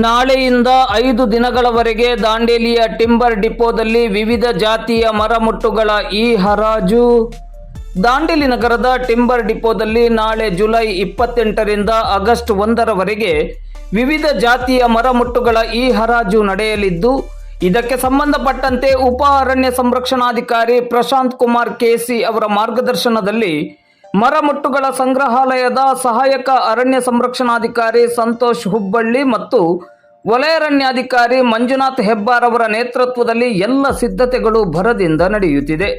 ನಾಳೆಯಿಂದ 5 ದಿನಗಳವರೆಗೆ ದಾಂಡೇಲಿಯ ಟಿಂಬರ್ ಡಿಪೋದಲ್ಲಿ ವಿವಿಧ ಜಾತಿಯ ಮರಮುಟ್ಟುಗಳ ಹರಾಜು. ದಾಂಡೇಲಿ ನಗರದ ಟಿಂಬರ್ ಡಿಪೋದಲ್ಲಿ ನಾಳೆ ಜುಲೈ 28ರಿಂದ ಆಗಸ್ಟ್ 1ರವರೆಗೆ ವಿವಿಧ ಜಾತಿಯ ಮರಮುಟ್ಟುಗಳ ಹರಾಜು ನಡೆಯಲಿದ್ದು, ಇದಕ್ಕೆ ಸಂಬಂಧಪಟ್ಟಂತೆ ಉಪ ಅರಣ್ಯ ಸಂರಕ್ಷಣಾಧಿಕಾರಿ ಪ್ರಶಾಂತ್ ಕುಮಾರ್ ಕೆಸಿ ಅವರ ಮಾರ್ಗದರ್ಶನದಲ್ಲಿ ಮರಮುಟ್ಟುಗಳ ಸಂಗ್ರಹಾಲಯದ ಸಹಾಯಕ ಅರಣ್ಯ ಸಂರಕ್ಷಣಾಧಿಕಾರಿ ಸಂತೋಷ್ ಹುಬ್ಬಳ್ಳಿ ಮತ್ತು ವಲಯಾರಣ್ಯಾಧಿಕಾರಿ ಮಂಜುನಾಥ್ ಹೆಬ್ಬಾರ್ ಅವರ ನೇತೃತ್ವದಲ್ಲಿ ಎಲ್ಲ ಸಿದ್ಧತೆಗಳು ಭರದಿಂದ ನಡೆಯುತ್ತಿದೆ.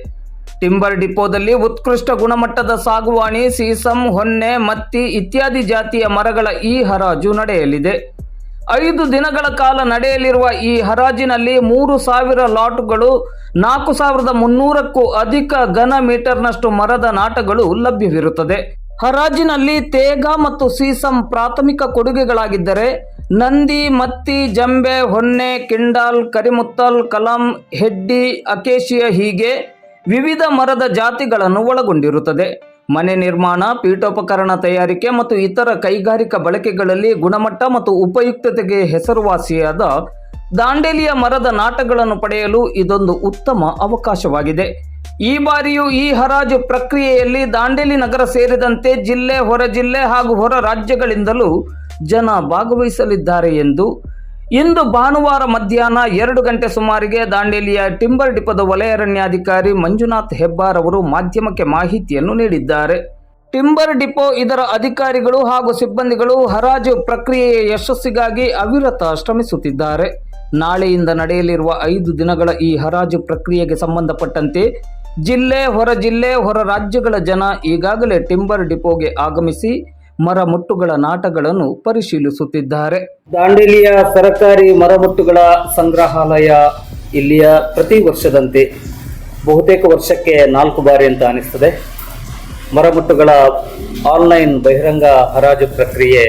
ಟಿಂಬರ್ ಡಿಪೋದಲ್ಲಿ ಉತ್ಕೃಷ್ಟ ಗುಣಮಟ್ಟದ ಸಾಗುವಾಣಿ, ಸೀಸಂ, ಹೊನ್ನೆ, ಮತ್ತಿ ಇತ್ಯಾದಿ ಜಾತಿಯ ಮರಗಳ ಹರಾಜು ನಡೆಯಲಿದೆ. 5 ದಿನಗಳ ಕಾಲ ನಡೆಯಲಿರುವ ಈ ಹರಾಜಿನಲ್ಲಿ 3,000 ಲಾಟ್ಗಳು, 4,300ಕ್ಕೂ ಅಧಿಕ ಘನ ಮೀಟರ್ನಷ್ಟು ಮರದ ನಾಟಗಳು ಲಭ್ಯವಿರುತ್ತದೆ. ಹರಾಜಿನಲ್ಲಿ ತೇಗ ಮತ್ತು ಸೀಸಂ ಪ್ರಾಥಮಿಕ ಕೊಡುಗೆಗಳಾಗಿದ್ದರೆ, ನಂದಿ, ಮತ್ತಿ, ಜಂಬೆ, ಹೊನ್ನೆ, ಕಿಂಡಾಲ್, ಕರಿಮುತ್ತಲ್, ಕಲಂ, ಹೆಡ್ಡಿ, ಅಕೇಶಿಯಾ ಹೀಗೆ ವಿವಿಧ ಮರದ ಜಾತಿಗಳನ್ನು ಒಳಗೊಂಡಿರುತ್ತದೆ. ಮನೆ ನಿರ್ಮಾಣ, ಪೀಠೋಪಕರಣ ತಯಾರಿಕೆ ಮತ್ತು ಇತರ ಕೈಗಾರಿಕಾ ಬಳಕೆಗಳಲ್ಲಿ ಗುಣಮಟ್ಟ ಮತ್ತು ಉಪಯುಕ್ತತೆಗೆ ಹೆಸರುವಾಸಿಯಾದ ದಾಂಡೇಲಿಯ ಮರದ ನಾಟಗಳನ್ನು ಪಡೆಯಲು ಇದೊಂದು ಉತ್ತಮ ಅವಕಾಶವಾಗಿದೆ. ಈ ಬಾರಿಯೂ ಈ ಹರಾಜು ಪ್ರಕ್ರಿಯೆಯಲ್ಲಿ ದಾಂಡೇಲಿ ನಗರ ಸೇರಿದಂತೆ ಜಿಲ್ಲೆ, ಹೊರ ಜಿಲ್ಲೆ ಹಾಗೂ ಹೊರ ರಾಜ್ಯಗಳಿಂದಲೂ ಜನ ಭಾಗವಹಿಸಲಿದ್ದಾರೆ ಎಂದು ಇಂದು ಭಾನುವಾರ ಮಧ್ಯಾಹ್ನ 2 ಗಂಟೆ ಸುಮಾರಿಗೆ ದಾಂಡೇಲಿಯ ಟಿಂಬರ್ ಡಿಪೋದ ವಲಯಾರಣ್ಯಾಧಿಕಾರಿ ಮಂಜುನಾಥ್ ಹೆಬ್ಬಾರ್ ಅವರು ಮಾಧ್ಯಮಕ್ಕೆ ಮಾಹಿತಿಯನ್ನು ನೀಡಿದ್ದಾರೆ. ಟಿಂಬರ್ ಡಿಪೋ, ಇದರ ಅಧಿಕಾರಿಗಳು ಹಾಗೂ ಸಿಬ್ಬಂದಿಗಳು ಹರಾಜು ಪ್ರಕ್ರಿಯೆಯ ಯಶಸ್ಸಿಗಾಗಿ ಅವಿರತ ಶ್ರಮಿಸುತ್ತಿದ್ದಾರೆ. ನಾಳೆಯಿಂದ ನಡೆಯಲಿರುವ 5 ದಿನಗಳ ಈ ಹರಾಜು ಪ್ರಕ್ರಿಯೆಗೆ ಸಂಬಂಧಪಟ್ಟಂತೆ ಜಿಲ್ಲೆ, ಹೊರ ರಾಜ್ಯಗಳ ಜನ ಈಗಾಗಲೇ ಟಿಂಬರ್ ಡಿಪೋಗೆ ಆಗಮಿಸಿ ಮರಮುಟ್ಟುಗಳ ನಾಟಗಳನ್ನು ಪರಿಶೀಲಿಸುತ್ತಿದ್ದಾರೆ. ದಾಂಡೇಲಿಯ ಸರ್ಕಾರಿ ಮರಮುಟ್ಟುಗಳ ಸಂಗ್ರಹಾಲಯ ಇಲ್ಲಿಯ ಪ್ರತಿ ವರ್ಷದಂತೆ ಬಹುತೇಕ ವರ್ಷಕ್ಕೆ 4 ಬಾರಿ ಅಂತ ಅನಿಸ್ತದೆ ಮರಮುಟ್ಟುಗಳ ಆನ್ಲೈನ್ ಬಹಿರಂಗ ಹರಾಜು ಪ್ರಕ್ರಿಯೆ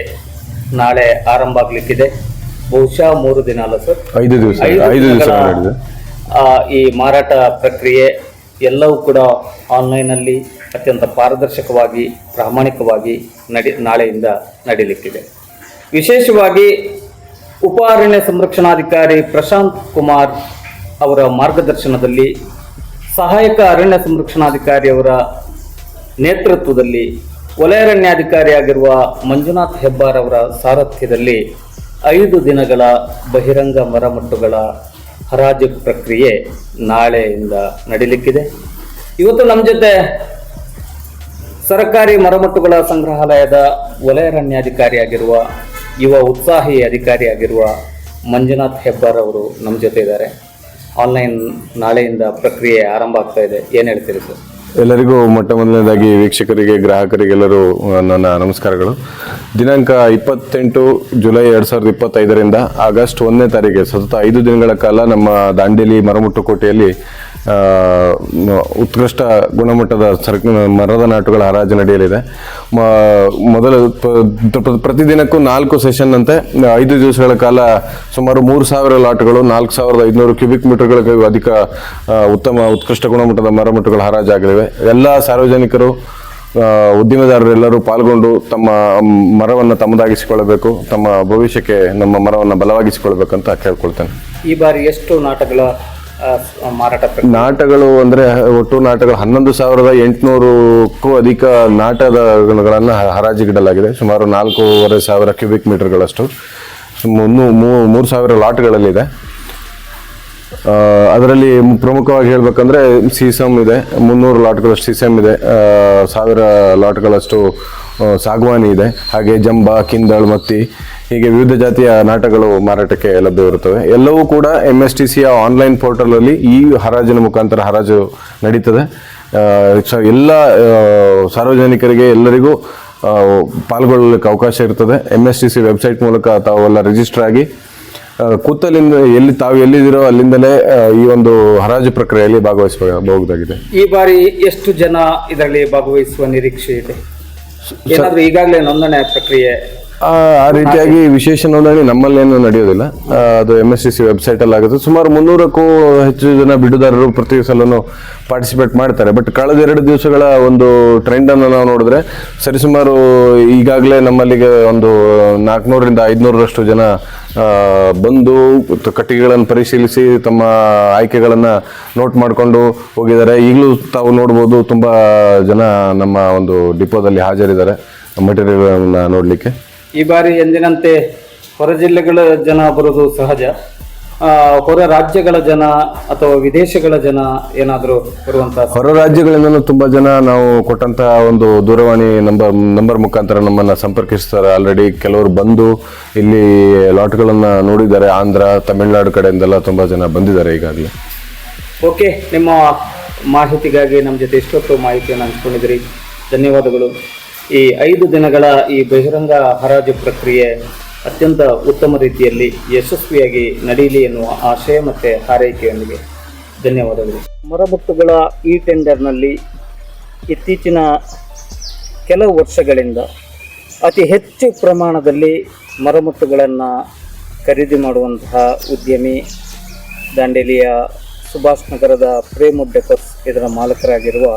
ನಾಳೆ ಆರಂಭ ಆಗಲಿಕ್ಕಿದೆ. ಬಹುಶಃ 3 ದಿನ ಅಲ್ಲ ಸರ್, 5 ದಿವಸ ಈ ಮಾರಾಟ ಪ್ರಕ್ರಿಯೆ ಎಲ್ಲವೂ ಕೂಡ ಆನ್ಲೈನಲ್ಲಿ ಅತ್ಯಂತ ಪಾರದರ್ಶಕವಾಗಿ, ಪ್ರಾಮಾಣಿಕವಾಗಿ ನಾಳೆಯಿಂದ ನಡೀಲಿಕ್ಕಿದೆ. ವಿಶೇಷವಾಗಿ ಉಪ ಅರಣ್ಯ ಸಂರಕ್ಷಣಾಧಿಕಾರಿ ಪ್ರಶಾಂತ್ ಕುಮಾರ್ ಅವರ ಮಾರ್ಗದರ್ಶನದಲ್ಲಿ, ಸಹಾಯಕ ಅರಣ್ಯ ಸಂರಕ್ಷಣಾಧಿಕಾರಿಯವರ ನೇತೃತ್ವದಲ್ಲಿ, ವಲಯಾರಣ್ಯಾಧಿಕಾರಿಯಾಗಿರುವ ಮಂಜುನಾಥ್ ಹೆಬ್ಬಾರ್ ಅವರ ಸಾರಥ್ಯದಲ್ಲಿ 5 ದಿನಗಳ ಬಹಿರಂಗ ಮರಮುಟ್ಟುಗಳ ಹರಾಜು ಪ್ರಕ್ರಿಯೆ ನಾಳೆಯಿಂದ ನಡೀಲಿಕ್ಕಿದೆ. ಇವತ್ತು ನಮ್ಮ ಜೊತೆ ಸರ್ಕಾರಿ ಮರಮುಟ್ಟುಗಳ ಸಂಗ್ರಹಾಲಯದ ವಲಯಾರಣ್ಯಾಧಿಕಾರಿಯಾಗಿರುವ, ಯುವ ಉತ್ಸಾಹಿ ಅಧಿಕಾರಿಯಾಗಿರುವ ಮಂಜುನಾಥ್ ಹೆಬ್ಬಾರ್ ಅವರು ನಮ್ಮ ಜೊತೆ ಇದ್ದಾರೆ. ಆನ್ಲೈನ್ ನಾಳೆಯಿಂದ ಪ್ರಕ್ರಿಯೆ ಆರಂಭ ಆಗ್ತಾ ಇದೆ, ಏನು ಹೇಳ್ತೀರಿ ಸರ್? ಎಲ್ಲರಿಗೂ ಮೊಟ್ಟ ಮೊದಲನೇದಾಗಿ ವೀಕ್ಷಕರಿಗೆ, ಗ್ರಾಹಕರಿಗೆಲ್ಲರೂ ನನ್ನ ನಮಸ್ಕಾರಗಳು. ದಿನಾಂಕ 28 ಜುಲೈ 2025ರಿಂದ ಆಗಸ್ಟ್ 1ನೇ ತಾರೀಕಿಗೆ ಸತತ 5 ದಿನಗಳ ಕಾಲ ನಮ್ಮ ದಾಂಡೇಲಿ ಮರಮುಟ್ಟು ಕೋಟೆಯಲ್ಲಿ ಉತ್ಕೃಷ್ಟ ಗುಣಮಟ್ಟದ ಮರದ ನಾಟುಗಳ ಹರಾಜು ನಡೆಯಲಿದೆ. ಮೊದಲು ಪ್ರತಿದಿನಕ್ಕೂ 4 ಸೆಷನ್ ಅಂತೆ 5 ದಿವಸಗಳ ಕಾಲ ಸುಮಾರು 3,000 ಲಾಟ್ಗಳು, 4,500 ಕ್ಯೂಬಿಕ್ ಮೀಟರ್ಗಳಿಗೂ ಅಧಿಕ ಉತ್ಕೃಷ್ಟ ಗುಣಮಟ್ಟದ ಮರಮುಟ್ಟುಗಳ ಹರಾಜಾಗಲಿವೆ. ಎಲ್ಲ ಸಾರ್ವಜನಿಕರು, ಉದ್ದಿಮೆದಾರರೆಲ್ಲರೂ ಪಾಲ್ಗೊಂಡು ತಮ್ಮ ಮರವನ್ನು ತಮ್ಮದಾಗಿಸಿಕೊಳ್ಳಬೇಕು, ತಮ್ಮ ಭವಿಷ್ಯಕ್ಕೆ ನಮ್ಮ ಮರವನ್ನು ಬಲವಾಗಿಸಿಕೊಳ್ಬೇಕಂತ ಕೇಳ್ಕೊಳ್ತೇನೆ. ಈ ಬಾರಿ ಎಷ್ಟು ನಾಟಗಳ ನಾಟಗಳು ಅಂದರೆ ಒಟ್ಟು ನಾಟಗಳು 11,800ಕ್ಕೂ ಅಧಿಕ ನಾಟಗಳನ್ನು ಹರಾಜಿಗಿಡಲಾಗಿದೆ. ಸುಮಾರು 4,500 ಕ್ಯೂಬಿಕ್ ಮೀಟರ್ಗಳಷ್ಟು 3,000 ಲಾಟ್ಗಳಲ್ಲಿದೆ. ಅದರಲ್ಲಿ ಪ್ರಮುಖವಾಗಿ ಹೇಳ್ಬೇಕಂದ್ರೆ ಸೀಸಮ್ ಇದೆ, 300 ಲಾಟ್ಗಳಷ್ಟು ಸೀಸಮ್ ಇದೆ, 1,000 ಲಾಟ್ಗಳಷ್ಟು ಸಾಗವಾನಿ ಇದೆ, ಹಾಗೆ ಜಂಬ, ಕಿಂದಳ್, ಮತ್ತಿ ಹೀಗೆ ವಿವಿಧ ಜಾತಿಯ ನಾಟಗಳು ಮಾರಾಟಕ್ಕೆ ಲಭ್ಯವಿರುತ್ತವೆ. ಎಲ್ಲವೂ ಕೂಡ MSTCಯ ಆನ್ಲೈನ್ ಪೋರ್ಟಲಲ್ಲಿ ಈ ಹರಾಜಿನ ಮುಖಾಂತರ ಹರಾಜು ನಡೀತದೆ. ಎಲ್ಲ ಸಾರ್ವಜನಿಕರಿಗೆ ಎಲ್ಲರಿಗೂ ಪಾಲ್ಗೊಳ್ಳಲಿಕ್ಕೆ ಅವಕಾಶ ಇರ್ತದೆ. MSTC ವೆಬ್ಸೈಟ್ ಮೂಲಕ ತಾವೆಲ್ಲ ರಿಜಿಸ್ಟರ್ ಆಗಿ ಕೂತಲ್ಲಿಂದ ತಾವು ಎಲ್ಲಿದ್ದೀರೋ ಅಲ್ಲಿಂದಲೇ ಈ ಒಂದು ಹರಾಜು ಪ್ರಕ್ರಿಯೆಯಲ್ಲಿ ಭಾಗವಹಿಸಬಹುದಾಗಿದೆ. ಈ ಬಾರಿ ಎಷ್ಟು ಜನ ಇದರಲ್ಲಿ ಭಾಗವಹಿಸುವ ನಿರೀಕ್ಷೆ ಇದೆ? ಏನಾದರೂ ಈಗಾಗಲೇ ನೋಂದಣಿ ಪ್ರಕ್ರಿಯೆ ಆ ರೀತಿಯಾಗಿ ವಿಶೇಷ ನೋಂದಣಿ ನಮ್ಮಲ್ಲೇನು ನಡೆಯೋದಿಲ್ಲ. ಅದು MSTC ವೆಬ್ಸೈಟಲ್ಲಿ ಆಗುತ್ತೆ. ಸುಮಾರು 300ಕ್ಕೂ ಹೆಚ್ಚು ಜನ ಬಿಡುದಾರರು ಪ್ರತಿ ಸಲನೂ ಪಾರ್ಟಿಸಿಪೇಟ್ ಮಾಡ್ತಾರೆ. ಬಟ್ ಕಳೆದ 2 ದಿವಸಗಳ ಒಂದು ಟ್ರೆಂಡನ್ನು ನಾವು ನೋಡಿದ್ರೆ ಸರಿಸುಮಾರು ಈಗಾಗಲೇ ನಮ್ಮಲ್ಲಿಗೆ ಒಂದು 400ರಿಂದ 500ರಷ್ಟು ಜನ ಬಂದು ಕಟ್ಟಿಗೆಗಳನ್ನು ಪರಿಶೀಲಿಸಿ ತಮ್ಮ ಆಯ್ಕೆಗಳನ್ನು ನೋಟ್ ಮಾಡಿಕೊಂಡು ಹೋಗಿದ್ದಾರೆ. ಈಗಲೂ ತಾವು ನೋಡ್ಬೋದು, ತುಂಬ ಜನ ನಮ್ಮ ಒಂದು ಡಿಪೋದಲ್ಲಿ ಹಾಜರಿದ್ದಾರೆ ಮಟೀರಿಯಲ್ಗಳನ್ನ ನೋಡಲಿಕ್ಕೆ. ಈ ಬಾರಿ ಎಂದಿನಂತೆ ಹೊರ ಜಿಲ್ಲೆಗಳ ಜನ ಬರೋದು ಸಹಜ. ಹೊರ ರಾಜ್ಯಗಳ ಜನ ಅಥವಾ ವಿದೇಶಗಳ ಜನ ಏನಾದರೂ ಬರುವಂತಹ? ಹೊರ ರಾಜ್ಯಗಳಿಂದಲೂ ತುಂಬ ಜನ ನಾವು ಕೊಟ್ಟಂತಹ ಒಂದು ದೂರವಾಣಿ ನಂಬರ್ ಮುಖಾಂತರ ನಮ್ಮನ್ನು ಸಂಪರ್ಕಿಸ್ತಾರೆ. ಆಲ್ರೆಡಿ ಕೆಲವರು ಬಂದು ಇಲ್ಲಿ ಲಾಟ್ಗಳನ್ನು ನೋಡಿದ್ದಾರೆ. ಆಂಧ್ರ, ತಮಿಳುನಾಡು ಕಡೆಯಿಂದೆಲ್ಲ ತುಂಬ ಜನ ಬಂದಿದ್ದಾರೆ ಈಗಾಗಲೇ. ಓಕೆ, ನಿಮ್ಮ ಮಾಹಿತಿಗಾಗಿ ನಮ್ಮ ಜೊತೆ ಇಷ್ಟೊತ್ತು ಮಾಹಿತಿಯನ್ನು ಹಂಚ್ಕೊಂಡಿದ್ದೀರಿ. ಧನ್ಯವಾದಗಳು. ಈ 5 ದಿನಗಳ ಈ ಬಹಿರಂಗ ಹರಾಜು ಪ್ರಕ್ರಿಯೆ ಅತ್ಯಂತ ಉತ್ತಮ ರೀತಿಯಲ್ಲಿ ಯಶಸ್ವಿಯಾಗಿ ನಡೆಯಲಿ ಎನ್ನುವ ಆಶಯ ಮತ್ತು ಹಾರೈಕೆಯೊಂದಿಗೆ ಧನ್ಯವಾದಗಳು. ಮರಮುಟ್ಟುಗಳ ಈ ಟೆಂಡರ್ನಲ್ಲಿ ಇತ್ತೀಚಿನ ಕೆಲವು ವರ್ಷಗಳಿಂದ ಅತಿ ಹೆಚ್ಚು ಪ್ರಮಾಣದಲ್ಲಿ ಮರಮುಟ್ಟುಗಳನ್ನು ಖರೀದಿ ಮಾಡುವಂತಹ ಉದ್ಯಮಿ ದಾಂಡೇಲಿಯ ಸುಭಾಷ್ ನಗರದ ಪ್ರೇಮುಡ್ ಡೆಕೋರ್ಸ್ ಇದರ ಮಾಲಕರಾಗಿರುವ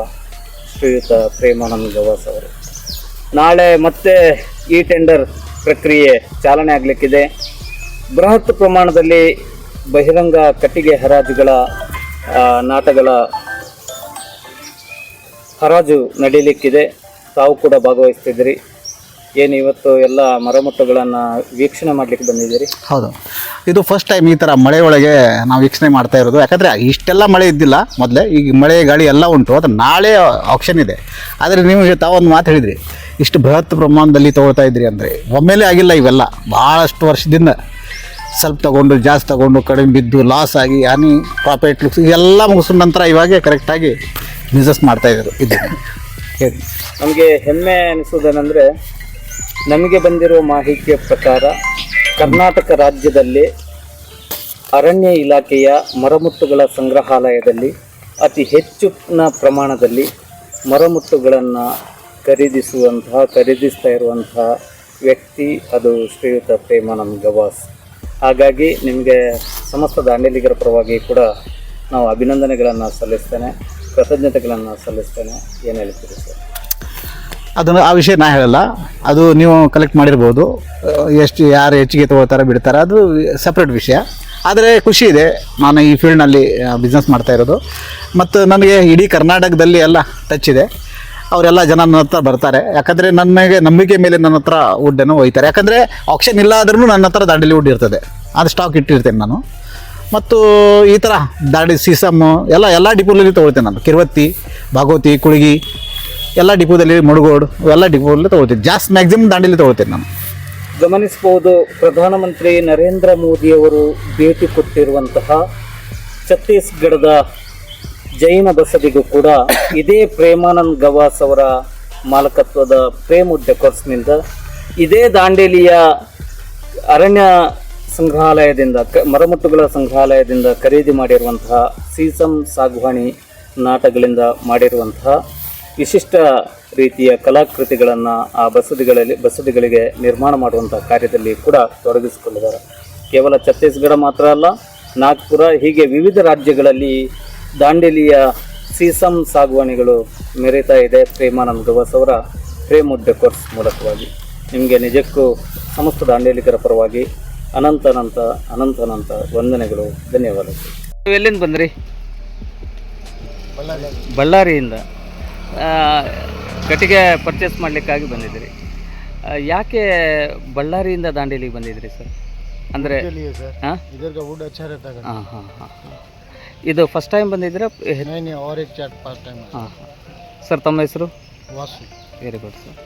ಶ್ರೀಯುತ ಪ್ರೇಮಾನಂದ್ ಗವಾಸ್ ಅವರು. ನಾಳೆ ಮತ್ತೆ ಈ ಟೆಂಡರ್ ಪ್ರಕ್ರಿಯೆ ಚಾಲನೆ ಆಗಲಿಕ್ಕಿದೆ. ಬೃಹತ್ ಪ್ರಮಾಣದಲ್ಲಿ ಬಹಿರಂಗ ಕಟ್ಟಿಗೆ ಹರಾಜುಗಳ ನಾಟಗಳ ಹರಾಜು ನಡೀಲಿಕ್ಕಿದೆ. ತಾವು ಕೂಡ ಭಾಗವಹಿಸ್ತಿದ್ದೀರಿ. ಏನು ಇವತ್ತು ಎಲ್ಲ ಮರಮುಟ್ಟುಗಳನ್ನು ವೀಕ್ಷಣೆ ಮಾಡಲಿಕ್ಕೆ ಬಂದಿದ್ದೀರಿ? ಹೌದು, ಇದು ಫಸ್ಟ್ ಟೈಮ್ ಈ ಥರ ಮಳೆ ಒಳಗೆ ನಾವು ವೀಕ್ಷಣೆ ಮಾಡ್ತಾ ಇರೋದು. ಯಾಕಂದರೆ ಇಷ್ಟೆಲ್ಲ ಮಳೆ ಇದ್ದಿಲ್ಲ ಮೊದಲೇ. ಈಗ ಮಳೆ ಗಾಳಿ ಎಲ್ಲ ಉಂಟು. ಅದು ನಾಳೆ ಆಕ್ಷನ್ ಇದೆ. ಆದರೆ ನೀವು ತಾವೊಂದು ಮಾತು ಹೇಳಿದ್ರಿ, ಇಷ್ಟು ಬೃಹತ್ ಪ್ರಮಾಣದಲ್ಲಿ ತೊಗೊಳ್ತಾ ಇದ್ರಿ ಅಂದರೆ ಒಮ್ಮೆಲೇ ಆಗಿಲ್ಲ. ಇವೆಲ್ಲ ಭಾಳಷ್ಟು ವರ್ಷದಿಂದ ಸ್ವಲ್ಪ ತೊಗೊಂಡು ಜಾಸ್ತಿ ತೊಗೊಂಡು ಕಡಿಮೆ ಬಿದ್ದು ಲಾಸ್ ಆಗಿ ಹಾನಿ ಪ್ರಾಫಿಟ್ ಲುಕ್ಸ್ ಎಲ್ಲ ಮುಗಿಸಿದ ನಂತರ ಇವಾಗೆ ಕರೆಕ್ಟಾಗಿ ಬಿಸ್ನೆಸ್ ಮಾಡ್ತಾಯಿದ್ರು. ಇದು ಹೇಳಿ ನಮಗೆ ಹೆಮ್ಮೆ ಅನಿಸೋದೇನೆಂದರೆ, ನಮಗೆ ಬಂದಿರುವ ಮಾಹಿತಿಯ ಪ್ರಕಾರ ಕರ್ನಾಟಕ ರಾಜ್ಯದಲ್ಲಿ ಅರಣ್ಯ ಇಲಾಖೆಯ ಮರಮುಟ್ಟುಗಳ ಸಂಗ್ರಹಾಲಯದಲ್ಲಿ ಅತಿ ಹೆಚ್ಚಿನ ಪ್ರಮಾಣದಲ್ಲಿ ಮರಮುಟ್ಟುಗಳನ್ನು ಖರೀದಿಸ್ತಾ ಇರುವಂತಹ ವ್ಯಕ್ತಿ ಅದು ಶ್ರೀಯುತ ಪ್ರೇಮಾನಂದ್ ಗವಾಸ್. ಹಾಗಾಗಿ ನಿಮಗೆ ಸಮಸ್ತ ದಾಂಡೇಲಿಗರ ಪರವಾಗಿ ಕೂಡ ನಾವು ಅಭಿನಂದನೆಗಳನ್ನು ಸಲ್ಲಿಸ್ತೇನೆ, ಕೃತಜ್ಞತೆಗಳನ್ನು ಸಲ್ಲಿಸ್ತೇನೆ. ಏನು ಹೇಳ್ತೀರಿ ಸರ್? ಅದನ್ನು ಆ ವಿಷಯ ನಾ ಹೇಳಲ್ಲ. ಅದು ನೀವು ಕಲೆಕ್ಟ್ ಮಾಡಿರ್ಬೋದು. ಎಷ್ಟು ಯಾರು ಹೆಚ್ಚಿಗೆ ತೊಗೊಳ್ತಾರೆ ಬಿಡ್ತಾರೆ, ಅದು ಸಪ್ರೇಟ್ ವಿಷಯ. ಆದರೆ ಖುಷಿ ಇದೆ, ನಾನು ಈ ಫೀಲ್ಡ್ನಲ್ಲಿ ಬಿಸ್ನೆಸ್ ಮಾಡ್ತಾ ಇರೋದು. ಮತ್ತು ನನಗೆ ಇಡೀ ಕರ್ನಾಟಕದಲ್ಲಿ ಎಲ್ಲ ಟಚ್ ಇದೆ. ಅವರೆಲ್ಲ ಜನ ನನ್ನ ಹತ್ರ ಬರ್ತಾರೆ. ಯಾಕಂದರೆ ನನಗೆ ನಂಬಿಕೆ ಮೇಲೆ ನನ್ನ ಹತ್ರ ವುಡ್ಡನ್ನು ಒಯ್ತಾರೆ. ಯಾಕಂದರೆ ಆಕ್ಷನ್ ಇಲ್ಲ ಆದ್ರೂ ನನ್ನ ಹತ್ರ ದಾಂಡೇಲಿ ವುಡ್ ಇರ್ತದೆ, ಅದು ಸ್ಟಾಕ್ ಇಟ್ಟಿರ್ತೇನೆ ನಾನು. ಮತ್ತು ಈ ಥರ ದಾಂಡಿ ಸೀಸಮ್ಮು ಎಲ್ಲ ಡಿಪೋದಲ್ಲಿ ತೊಗೊಳ್ತೇನೆ ನಾನು. ಕಿರ್ವತ್ತಿ, ಭಾಗವತಿ, ಕುಳಗಿ ಎಲ್ಲ ಡಿಪೋದಲ್ಲಿ, ಮುಡುಗೋಡು ಎಲ್ಲ ಡಿಪೋದಲ್ಲಿ ತೊಗೊಳ್ತೀನಿ. ಜಾಸ್ತಿ ಮ್ಯಾಕ್ಸಿಮಮ್ ದಾಂಡೇಲಿ ತೊಗೊಳ್ತೇನೆ ನಾನು. ಗಮನಿಸಬಹುದು, ಪ್ರಧಾನಮಂತ್ರಿ ನರೇಂದ್ರ ಮೋದಿಯವರು ಭೇಟಿ ಕೊಟ್ಟಿರುವಂತಹ ಛತ್ತೀಸ್ಗಢದ ಜೈನ ಬಸದಿಗೂ ಕೂಡ ಇದೇ ಪ್ರೇಮಾನಂದ್ ಗವಾಸ್ ಅವರ ಮಾಲಕತ್ವದ ಪ್ರೇಮುಡ್ ಡೆಕೋರ್ಸ್ನಿಂದ ಇದೇ ದಾಂಡೇಲಿಯ ಅರಣ್ಯ ಸಂಗ್ರಹಾಲಯದಿಂದ ಮರಮುಟ್ಟುಗಳ ಸಂಗ್ರಹಾಲಯದಿಂದ ಖರೀದಿ ಮಾಡಿರುವಂತಹ ಸೀಸಮ್ ಸಾಗುವಾಣಿ ನಾಟಗಳಿಂದ ಮಾಡಿರುವಂತಹ ವಿಶಿಷ್ಟ ರೀತಿಯ ಕಲಾಕೃತಿಗಳನ್ನು ಆ ಬಸದಿಗಳಿಗೆ ನಿರ್ಮಾಣ ಮಾಡುವಂಥ ಕಾರ್ಯದಲ್ಲಿ ಕೂಡ ತೊಡಗಿಸಿಕೊಂಡಿದ್ದಾರೆ. ಕೇವಲ ಛತ್ತೀಸ್ಗಢ ಮಾತ್ರ ಅಲ್ಲ, ನಾಗ್ಪುರ ಹೀಗೆ ವಿವಿಧ ರಾಜ್ಯಗಳಲ್ಲಿ ದಾಂಡೇಲಿಯ ಸೀಸಮ್ ಸಾಗುವಾಣಿಗಳು ಮೆರೀತಾ ಇದೆ ಪ್ರೇಮಾನಂದ್ ಗವಾಸ್ ಅವರ ಪ್ರೇಮುಡ್ ಡೆಕೋರ್ಸ್ ಮೂಲಕವಾಗಿ. ನಿಮಗೆ ನಿಜಕ್ಕೂ ಸಮಸ್ತ ದಾಂಡೇಲಿಗರ ಪರವಾಗಿ ಅನಂತ ವಂದನೆಗಳು, ಧನ್ಯವಾದಗಳು. ನೀವು ಎಲ್ಲಿಂದ ಬಂದ್ರಿ? ಬಳ್ಳಾರಿಯಿಂದ. ಕಟ್ಟಿಗೆ ಪರ್ಚೇಸ್ ಮಾಡಲಿಕ್ಕಾಗಿ ಬಂದಿದ್ದೀರಿ. ಯಾಕೆ ಬಳ್ಳಾರಿಯಿಂದ ದಾಂಡೇಲಿಗೆ ಬಂದಿದ್ರಿ ಸರ್? ಅಂದರೆ ಹಾಂ ಹಾಂ ಹಾಂ ಹಾಂ ಇದು ಫಸ್ಟ್ ಟೈಮ್ ಬಂದಿದ್ದೀರಾ? ಹಾಂ ಹಾಂ ಸರ್, ತಮ್ಮ ಹೆಸರು? ವಾಸು. Very good sir.